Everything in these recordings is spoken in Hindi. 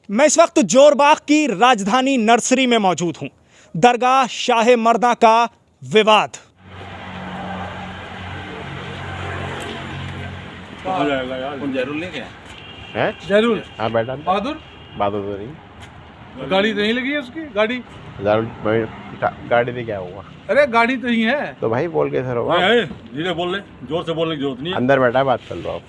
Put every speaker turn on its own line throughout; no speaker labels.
मैं इस वक्त जोरबाग की राजधानी नर्सरी में मौजूद हूं। दरगाह शाह मर्दा का विवाद।
जरूर लेके
है
जरूर।
हाँ बैठा
बहादुर
तो नहीं
गाड़ी तो नहीं लगी है उसकी गाड़ी।
गाड़ी से क्या हुआ?
अरे गाड़ी तो ही है।
तो भाई बोल के सर होगा।
धीरे बोल ले, जोर से बोलने की जरूरत नहीं है।
अंदर बैठा है, बात कर लो आप।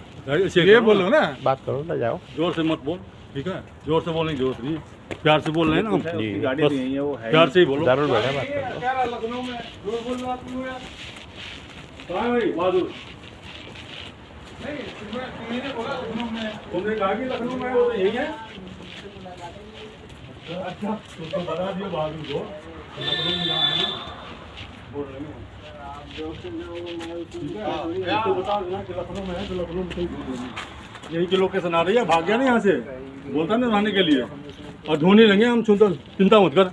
ये बोलो ना,
बात करो ना, जाओ।
जोर से मत बोल, ठीक है? जोर से बोलने की जरूरत नहीं है। प्यार से बोल रहे हैं ना हम।
जी
गाड़ी तो यही है, वो है। प्यार से ही बोलो।
जरूर बैठा, बात कर लो।
लखनऊ में जोर बोल रहा तू यार।
कहाँ है भाई बहादुर?
नहीं तुमने बोला लखनऊ में।
तुमने कहा कि लखनऊ में, वो तो यही है। अच्छा तो बता दियो बहादुर को लखनऊ में जाना है ना, बोल रहे हैं। तो बता देना कि लखनऊ में है, तो लखनऊ में सही बोल देना। यही की लोकेशन आ रही है, भाग गया ना यहाँ से, बोलता ना रहने के लिए। और ढूंढने लेंगे हम, चिंता मत कर।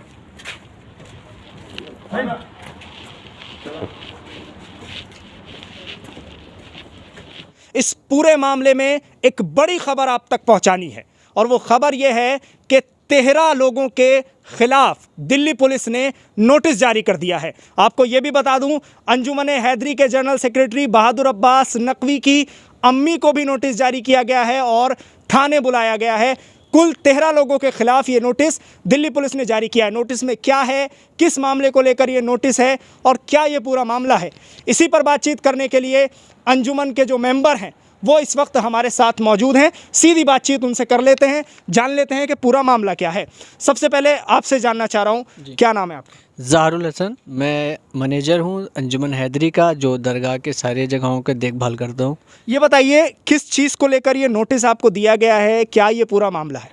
इस पूरे मामले में एक बड़ी खबर आप तक पहुंचानी है, और वो खबर यह है कि 13 लोगों के खिलाफ दिल्ली पुलिस ने नोटिस जारी कर दिया है। आपको यह भी बता दूं, अंजुमन हैदरी के जनरल सेक्रेटरी बहादुर अब्बास नकवी की अम्मी को भी नोटिस जारी किया गया है और थाने बुलाया गया है। कुल 13 लोगों के खिलाफ ये नोटिस दिल्ली पुलिस ने जारी किया है। नोटिस में क्या है, किस मामले को लेकर ये नोटिस है और क्या ये पूरा मामला है, इसी पर बातचीत करने के लिए अंजुमन के जो मेंबर हैं वो इस वक्त हमारे साथ मौजूद हैं। सीधी बातचीत उनसे कर लेते हैं, जान लेते हैं कि पूरा मामला क्या है। सबसे पहले आपसे जानना चाह रहा हूँ, क्या नाम है आपका?
ज़ाहरुल हसन। मैं मैनेजर हूँ अंजुमन हैदरी का, जो दरगाह के सारे जगहों के देखभाल करता हूँ।
ये बताइए किस चीज़ को लेकर ये नोटिस आपको दिया गया है, क्या ये पूरा मामला है?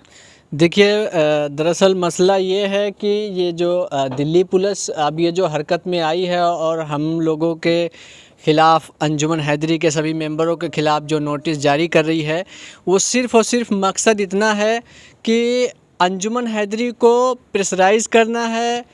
देखिए, दरअसल मसला ये है कि ये जो दिल्ली पुलिस अब ये जो हरकत में आई है और हम लोगों के ख़िलाफ़, अंजुमन हैदरी के सभी मेंबरों के ख़िलाफ़ जो नोटिस जारी कर रही है, वो सिर्फ़ और सिर्फ मकसद इतना है कि अंजुमन हैदरी को प्रेशराइज़ करना है,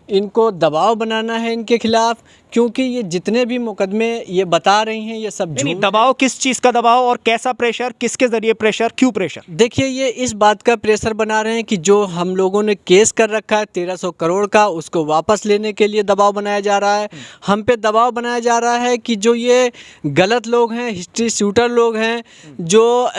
इनको दबाव बनाना है इनके ख़िलाफ़, क्योंकि ये जितने भी मुकदमे ये बता रही हैं ये सब
नहीं, दबाव किस चीज़ का दबाव और कैसा प्रेशर, किसके ज़रिए प्रेशर, क्यों प्रेशर?
देखिए, ये इस बात का प्रेशर बना रहे हैं कि जो हम लोगों ने केस कर रखा है 1300 करोड़ का, उसको वापस लेने के लिए दबाव बनाया जा रहा है। हम पे दबाव बनाया जा रहा है कि जो ये गलत लोग हैं, हिस्ट्री शूटर लोग हैं, जो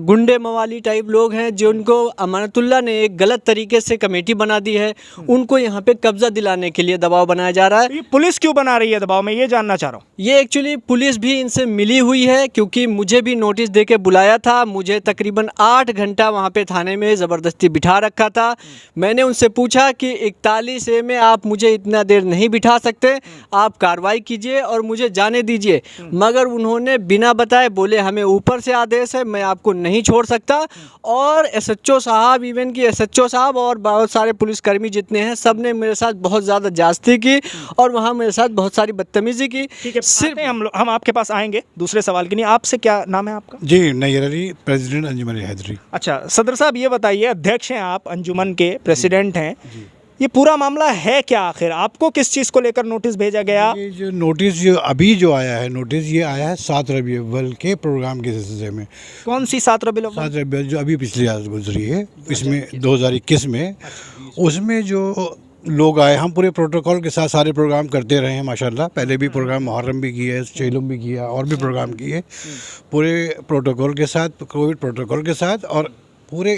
गुंडे मवाली टाइप लोग हैं, जो उनको अमानतुल्लाह ने एक गलत तरीके से कमेटी बना दी है, उनको यहाँ पे कब्जा दिलाने के लिए दबाव बनाया जा रहा है।
पुलिस क्यों बना रही है दबाव, मैं ये जानना चाह रहा हूँ।
ये एक्चुअली पुलिस भी इनसे मिली हुई है, क्योंकि मुझे भी नोटिस देके बुलाया था। मुझे तकरीबन 8 घंटा वहाँ पे थाने में ज़बरदस्ती बिठा रखा था। मैंने उनसे पूछा कि 41A में आप मुझे इतना देर नहीं बिठा सकते, आप कार्रवाई कीजिए और मुझे जाने दीजिए। मगर उन्होंने बिना बताए बोले हमें ऊपर से आदेश है, मैं आपको नहीं छोड़ सकता। और SHO साहब, इवन कि SHO साहब और बहुत सारे पुलिसकर्मी जितने हैं, सब ने मेरे साथ बहुत ज़्यादा जास्ती की और वहाँ मेरे साथ बहुत सारी बदतमीजी की।
ठीक है, सिर्फ हम आपके पास आएंगे दूसरे सवाल के लिए। आपसे क्या नाम है आपका?
जी, नैयर अली, प्रेसिडेंट अंजुमन हैदरी।
अच्छा सदर साहब, ये बताइए, अध्यक्ष हैं आप, अंजुमन के प्रेसिडेंट हैं, ये पूरा मामला है क्या आखिर? आपको किस चीज़ को लेकर नोटिस भेजा गया?
ये जो नोटिस जो अभी जो आया है, नोटिस ये आया है 7 रबी अव्वल के प्रोग्राम के सिलसिले में।
कौन सी 7 रबी अव्वल?
7 रबी अव्वल जो अभी पिछली रात गुजरी है, इसमें 2021 में, उसमें जो लोग आए, हम पूरे प्रोटोकॉल के साथ सारे प्रोग्राम करते रहे हैं माशाल्लाह। पहले भी प्रोग्राम मुहर्रम भी किए, चेलुम भी किया और भी प्रोग्राम किए, पूरे प्रोटोकॉल के साथ, कोविड प्रोटोकॉल के साथ, और पूरे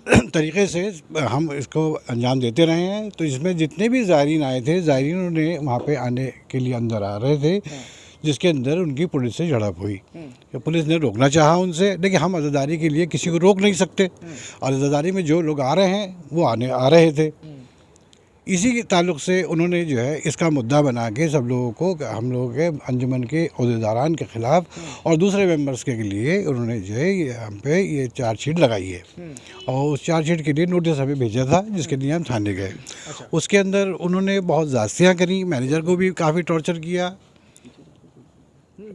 तरीके से हम इसको अंजाम देते रहे हैं। तो इसमें जितने भी ज़ायरीन आए थे, ज़ायरीनों ने वहाँ पे आने के लिए अंदर आ रहे थे, जिसके अंदर उनकी पुलिस से झड़प हुई। तो पुलिस ने रोकना चाहा उनसे, लेकिन हम अज़ादारी के लिए किसी को रोक नहीं सकते, और अज़ादारी में जो लोग आ रहे हैं वो आ रहे थे। इसी के ताल्लुक़ से उन्होंने जो है इसका मुद्दा बना के सब लोगों को, हम लोगों के अंजुमन के ओहदेदारान के ख़िलाफ़ और दूसरे मेंबर्स के लिए उन्होंने जो है ये हम पे ये चार्जशीट लगाई है। और उस चार्जशीट के लिए नोटिस हमें भेजा था, जिसके लिए हम थाने गए। उसके अंदर उन्होंने बहुत ज़्यादतियाँ करी, मैनेजर को भी काफ़ी टॉर्चर किया,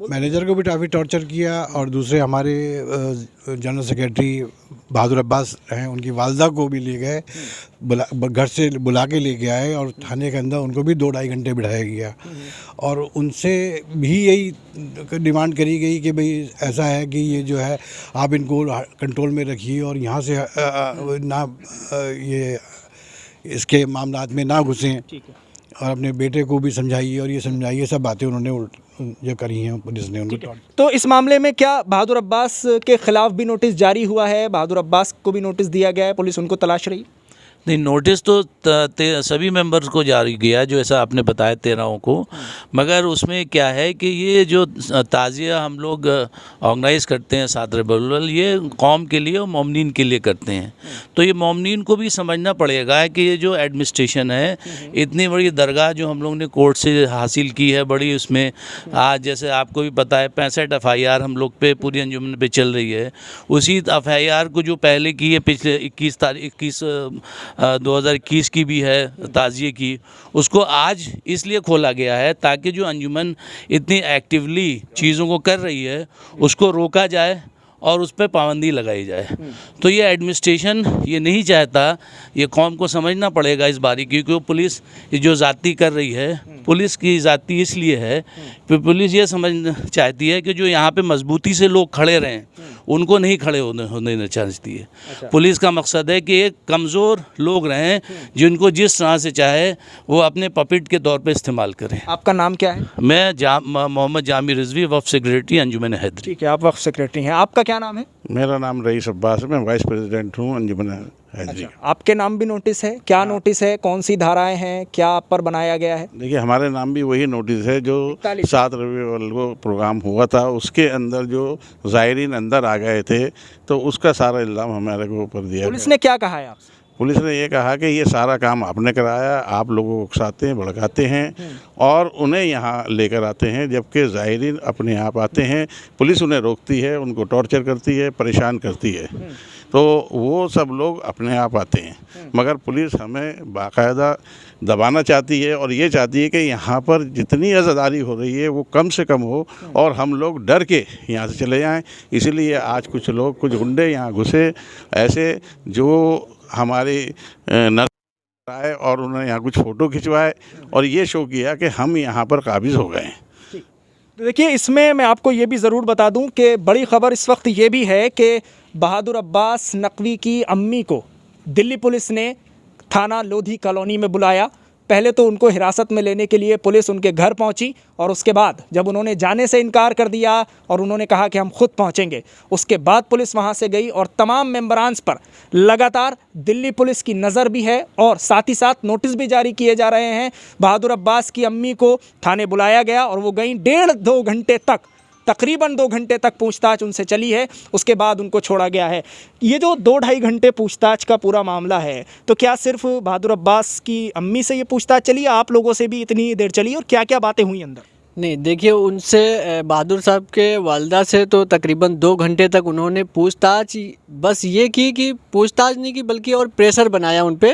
मैनेजर को भी काफ़ी टॉर्चर किया और दूसरे हमारे जनरल सेक्रेटरी बहादुर अब्बास हैं, उनकी वालदा को भी ले गए, घर से बुला के ले गया है और थाने के अंदर उनको भी 2-2.5 घंटे बिठाया गया और उनसे भी यही डिमांड करी गई कि भाई ऐसा है कि ये जो है आप इनको कंट्रोल में रखिए और यहाँ से ना ये इसके मामलात में ना घुसें और अपने बेटे को भी समझाइए और ये समझाइए, सब बातें उन्होंने जो करी हैं पुलिस ने उनको।
तो इस मामले में क्या बहादुर अब्बास के खिलाफ भी नोटिस जारी हुआ है? बहादुर अब्बास को भी नोटिस दिया गया है, पुलिस उनको तलाश रही?
नहीं, नोटिस तो सभी मेंबर्स को जारी किया जो ऐसा आपने बताया 13 को, मगर उसमें क्या है कि ये जो ताज़िया हम लोग ऑर्गेनाइज करते हैं 7 रबीउल, ये कौम के लिए और मोमिनीन के लिए करते हैं। तो ये मोमिनीन को भी समझना पड़ेगा कि ये जो एडमिनिस्ट्रेशन है, इतनी बड़ी दरगाह जो हम लोग ने कोर्ट से हासिल की है बड़ी, उसमें आज जैसे आपको भी पता है 65 FIR हम लोग पे पूरी अंजुमन पे चल रही है। उसी FIR को जो पहले की है पिछले 21 2021 की भी है ताज़िए की, उसको आज इसलिए खोला गया है ताकि जो अंजुमन इतनी एक्टिवली चीज़ों को कर रही है उसको रोका जाए और उस पर पाबंदी लगाई जाए। तो ये एडमिनिस्ट्रेशन ये नहीं चाहता, ये कौम को समझना पड़ेगा इस बारीकी क्योंकि पुलिस ये जो ज़ाती कर रही है, पुलिस की ज़ाती इसलिए है कि पुलिस ये समझ चाहती है कि जो यहाँ पे मजबूती से लोग खड़े रहें उनको नहीं खड़े होने चाहती है। पुलिस का मकसद है कि एक कमज़ोर लोग रहें जिनको जिस तरह से चाहे वो अपने पपिट के तौर पे इस्तेमाल करें।
आपका नाम क्या है?
मैं मोहम्मद जामी रिजवी, वफ़ सेक्रेटरी अंजुमन हैदरी।
ठीक है, आप वक्फ सेक्रेटरी हैं। आपका क्या नाम है?
मेरा नाम रईस अब्बास है, मैं वाइस प्रेसिडेंट हूँ अंजुमन हैदरी।
आपके नाम भी नोटिस है? क्या नोटिस है, कौन सी धाराएं हैं, क्या आप पर बनाया गया है?
देखिए, हमारे नाम भी वही नोटिस है जो 7 रबीउल को प्रोग्राम हुआ था, उसके अंदर जो ज़ायरीन अंदर आ गए थे तो उसका सारा इल्ज़ाम हमारे को ऊपर दिया।
पुलिस ने क्या कहा है आपसे?
पुलिस ने ये कहा कि ये सारा काम आपने कराया, आप लोगों को उकसाते हैं, भड़काते हैं और उन्हें यहाँ लेकर आते हैं, जबकि ज़ायरीन अपने आप आते हैं। पुलिस उन्हें रोकती है, उनको टॉर्चर करती है, परेशान करती है, तो वो सब लोग अपने आप आते हैं। मगर पुलिस हमें बाकायदा दबाना चाहती है और ये चाहती है कि यहाँ पर जितनी अज़ादारी हो रही है वो कम से कम हो और हम लोग डर के यहाँ से चले जाएं। इसीलिए आज कुछ लोग, कुछ गुंडे यहाँ घुसे ऐसे जो हमारे नजर आए और उन्होंने यहाँ कुछ फ़ोटो खिंचवाए और ये शो किया कि हम यहाँ पर काबिज़ हो गए हैं।
तो देखिए, इसमें मैं आपको ये भी ज़रूर बता दूं कि बड़ी ख़बर इस वक्त ये भी है कि बहादुर अब्बास नकवी की अम्मी को दिल्ली पुलिस ने थाना लोधी कॉलोनी में बुलाया। पहले तो उनको हिरासत में लेने के लिए पुलिस उनके घर पहुंची और उसके बाद जब उन्होंने जाने से इनकार कर दिया और उन्होंने कहा कि हम खुद पहुंचेंगे, उसके बाद पुलिस वहां से गई और तमाम मेंबरान्स पर लगातार दिल्ली पुलिस की नज़र भी है और साथ ही साथ नोटिस भी जारी किए जा रहे हैं। बहादुर अब्बास की अम्मी को थाने बुलाया गया और वो गई 1.5-2 घंटे तक, तकरीबन 2 घंटे तक पूछताछ उनसे चली है, उसके बाद उनको छोड़ा गया है। ये जो 2-2.5 घंटे पूछताछ का पूरा मामला है, तो क्या सिर्फ बहादुर अब्बास की अम्मी से ये पूछताछ चली, आप लोगों से भी इतनी देर चली और क्या क्या बातें हुई अंदर?
नहीं, देखिए, उनसे बहादुर साहब के वालदा से तो तकरीबन 2 घंटे तक उन्होंने पूछताछ बस ये की कि पूछताछ नहीं की बल्कि और प्रेशर बनाया उन पे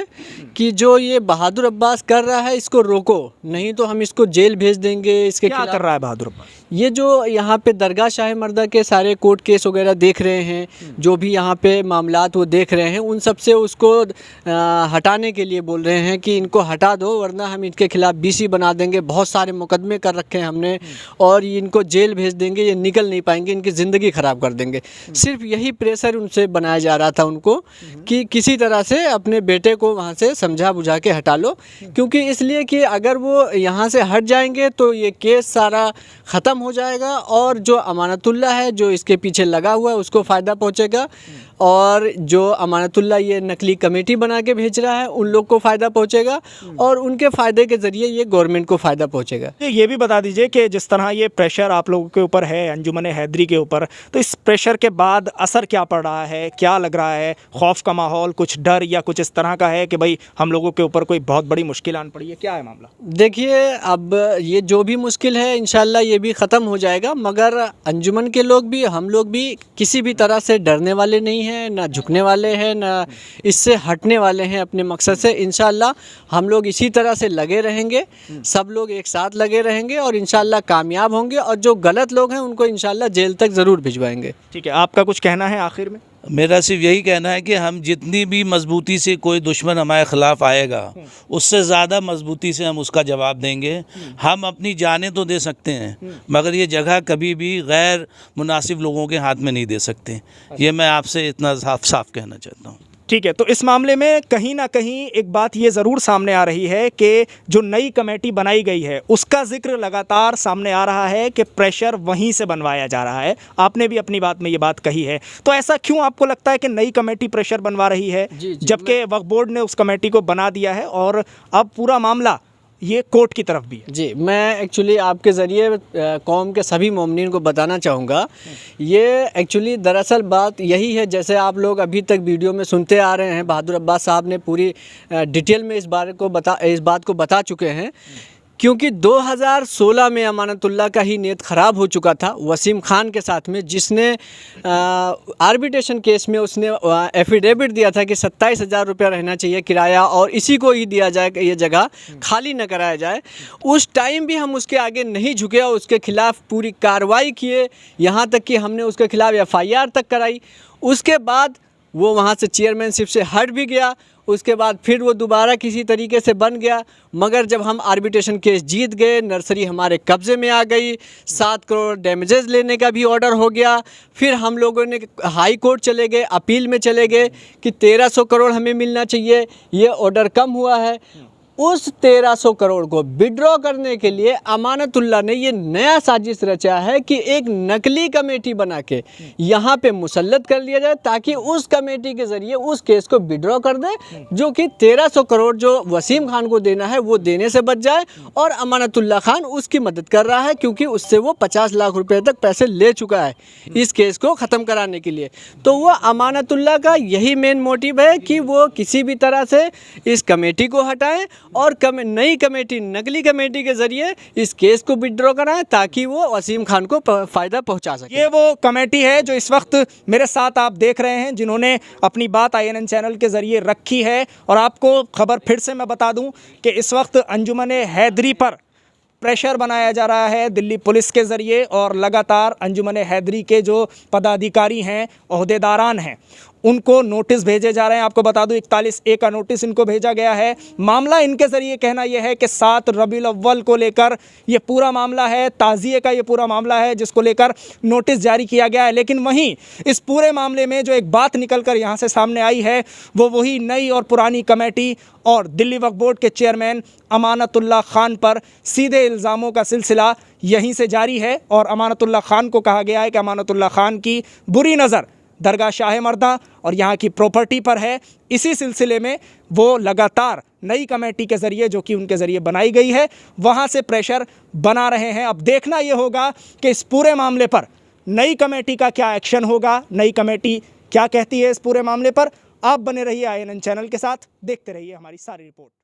कि जो ये बहादुर अब्बास कर रहा है इसको रोको, नहीं तो हम इसको जेल भेज देंगे। इसके
क्या कर रहा है बहादुर अब्बास?
ये जो यहाँ पे दरगाह शाह मर्दा के सारे कोर्ट केस वगैरह देख रहे हैं, जो भी यहाँ पे मामलात वो देख रहे हैं, उन सब से उसको हटाने के लिए बोल रहे हैं कि इनको हटा दो वरना हम इनके खिलाफ BC बना देंगे, बहुत सारे मुकदमे कर रखे हैं हमने और इनको जेल भेज देंगे, ये निकल नहीं पाएंगे, इनकी ज़िंदगी ख़राब कर देंगे। सिर्फ यही प्रेशर उनसे बनाया जा रहा था उनको कि किसी तरह से अपने बेटे को वहाँ से समझा बुझा के हटा लो, क्योंकि इसलिए कि अगर वो यहाँ से हट जाएंगे तो ये केस सारा ख़त्म हो जाएगा और जो अमानतुल्लाह है जो इसके पीछे लगा हुआ है उसको फ़ायदा पहुँचेगा और जो अमानतुल्लाह ये नकली कमेटी बना के भेज रहा है उन लोग को फ़ायदा पहुँचेगा और उनके फ़ायदे के ज़रिए ये गवर्नमेंट को फ़ायदा पहुँचेगा।
ये भी बता दीजिए कि जिस तरह ये प्रेशर आप लोगों के ऊपर है, अंजुमन हैदरी के ऊपर, तो इस प्रेशर के बाद असर क्या पड़ रहा है, क्या लग रहा है? खौफ का माहौल, कुछ डर या कुछ इस तरह का है कि भाई हम लोगों के ऊपर कोई बहुत बड़ी मुश्किल आन पड़ी है, क्या है मामला?
देखिए, अब ये जो भी मुश्किल है इंशाल्लाह ये भी ख़त्म हो जाएगा, मगर अंजुमन के लोग भी, हम लोग भी किसी भी तरह से डरने वाले नहीं हैं, ना झुकने वाले हैं, ना इससे हटने वाले हैं अपने मकसद से। इंशाल्लाह हम लोग इसी तरह से लगे रहेंगे, सब लोग एक साथ लगे रहेंगे और इंशाल्लाह कामयाब होंगे, और जो गलत लोग हैं उनको इंशाल्लाह जेल तक ज़रूर भिजवाएंगे।
ठीक है, आपका कुछ कहना है आखिर में?
मेरा सिर्फ यही कहना है कि हम जितनी भी मजबूती से कोई दुश्मन हमारे ख़िलाफ़ आएगा, उससे ज़्यादा मजबूती से हम उसका जवाब देंगे। हम अपनी जानें तो दे सकते हैं, मगर ये जगह कभी भी गैर मुनासिब लोगों के हाथ में नहीं दे सकते। ये मैं आपसे इतना साफ साफ कहना चाहता हूँ।
ठीक है, तो इस मामले में कहीं ना कहीं एक बात ये ज़रूर सामने आ रही है कि जो नई कमेटी बनाई गई है उसका जिक्र लगातार सामने आ रहा है कि प्रेशर वहीं से बनवाया जा रहा है। आपने भी अपनी बात में ये बात कही है, तो ऐसा क्यों आपको लगता है कि नई कमेटी प्रेशर बनवा रही है, जबकि वक्फ बोर्ड ने उस कमेटी को बना दिया है और अब पूरा मामला ये कोर्ट की तरफ भी है?
जी, मैं एक्चुअली आपके ज़रिए कौम के सभी मोमिनीन को बताना चाहूँगा, ये एक्चुअली दरअसल बात यही है, जैसे आप लोग अभी तक वीडियो में सुनते आ रहे हैं, बहादुर अब्बास साहब ने पूरी डिटेल में इस बात को बता चुके हैं। क्योंकि 2016 में अमानतुल्लाह का ही नीयत ख़राब हो चुका था वसीम खान के साथ में, जिसने आर्बिट्रेशन केस में उसने एफिडेविट दिया था कि 27,000 रुपया रहना चाहिए किराया और इसी को ही दिया जाए, ये जगह खाली न कराया जाए। उस टाइम भी हम उसके आगे नहीं झुके और उसके ख़िलाफ़ पूरी कार्रवाई किए, यहाँ तक कि हमने उसके ख़िलाफ़ FIR तक कराई। उसके बाद वो वहाँ से चेयरमैनशिप से हट भी गया, उसके बाद फिर वो दोबारा किसी तरीके से बन गया। मगर जब हम आर्बिट्रेशन केस जीत गए, नर्सरी हमारे कब्ज़े में आ गई, 7 करोड़ डैमेजेस लेने का भी ऑर्डर हो गया। फिर हम लोगों ने हाई कोर्ट चले गए, अपील में चले गए कि 1300 करोड़ हमें मिलना चाहिए, ये ऑर्डर कम हुआ है। उस 1300 करोड़ को विड्रॉ करने के लिए अमानतुल्लाह ने ये नया साजिश रचा है कि एक नकली कमेटी बना के यहाँ पे मुसल्लत कर लिया जाए, ताकि उस कमेटी के ज़रिए उस केस को विड्रॉ कर दे, जो कि 1300 करोड़ जो वसीम खान को देना है वो देने से बच जाए। और अमानतुल्लाह खान उसकी मदद कर रहा है, क्योंकि उससे वो 50 लाख रुपए तक पैसे ले चुका है इस केस को ख़त्म कराने के लिए। तो वो अमानतुल्लाह का यही मेन मोटिव है कि वो किसी भी तरह से इस कमेटी को हटाएं और नई कमेटी, नकली कमेटी के ज़रिए इस केस को विड्रॉ कराएं, ताकि वो वसीम खान को फ़ायदा पहुंचा सके।
ये वो कमेटी है जो इस वक्त मेरे साथ आप देख रहे हैं, जिन्होंने अपनी बात INN चैनल के ज़रिए रखी है। और आपको खबर फिर से मैं बता दूं कि इस वक्त अंजुमन हैदरी पर प्रेशर बनाया जा रहा है दिल्ली पुलिस के ज़रिए, और लगातार अंजुमन हैदरी के जो पदाधिकारी हैं, ओहदेदारान हैं, उनको नोटिस भेजे जा रहे हैं। आपको बता दूं 41A का नोटिस इनको भेजा गया है। मामला इनके ज़रिए कहना यह है कि 7 रबीउल अव्वल को लेकर ये पूरा मामला है, ताज़िए का ये पूरा मामला है, जिसको लेकर नोटिस जारी किया गया है। लेकिन वहीं इस पूरे मामले में जो एक बात निकल कर यहाँ से सामने आई है, वो वही नई और पुरानी कमेटी और दिल्ली वक्फ बोर्ड के चेयरमैन अमानतुल्लाह खान पर सीधे इल्ज़ामों का सिलसिला यहीं से जारी है। और अमानतुल्लाह खान को कहा गया है कि अमानतुल्लाह खान की बुरी नज़र दरगाह शाह मर्दा और यहाँ की प्रॉपर्टी पर है। इसी सिलसिले में वो लगातार नई कमेटी के ज़रिए, जो कि उनके ज़रिए बनाई गई है, वहाँ से प्रेशर बना रहे हैं। अब देखना ये होगा कि इस पूरे मामले पर नई कमेटी का क्या एक्शन होगा, नई कमेटी क्या कहती है इस पूरे मामले पर। आप बने रहिए INN चैनल के साथ, देखते रहिए हमारी सारी रिपोर्ट।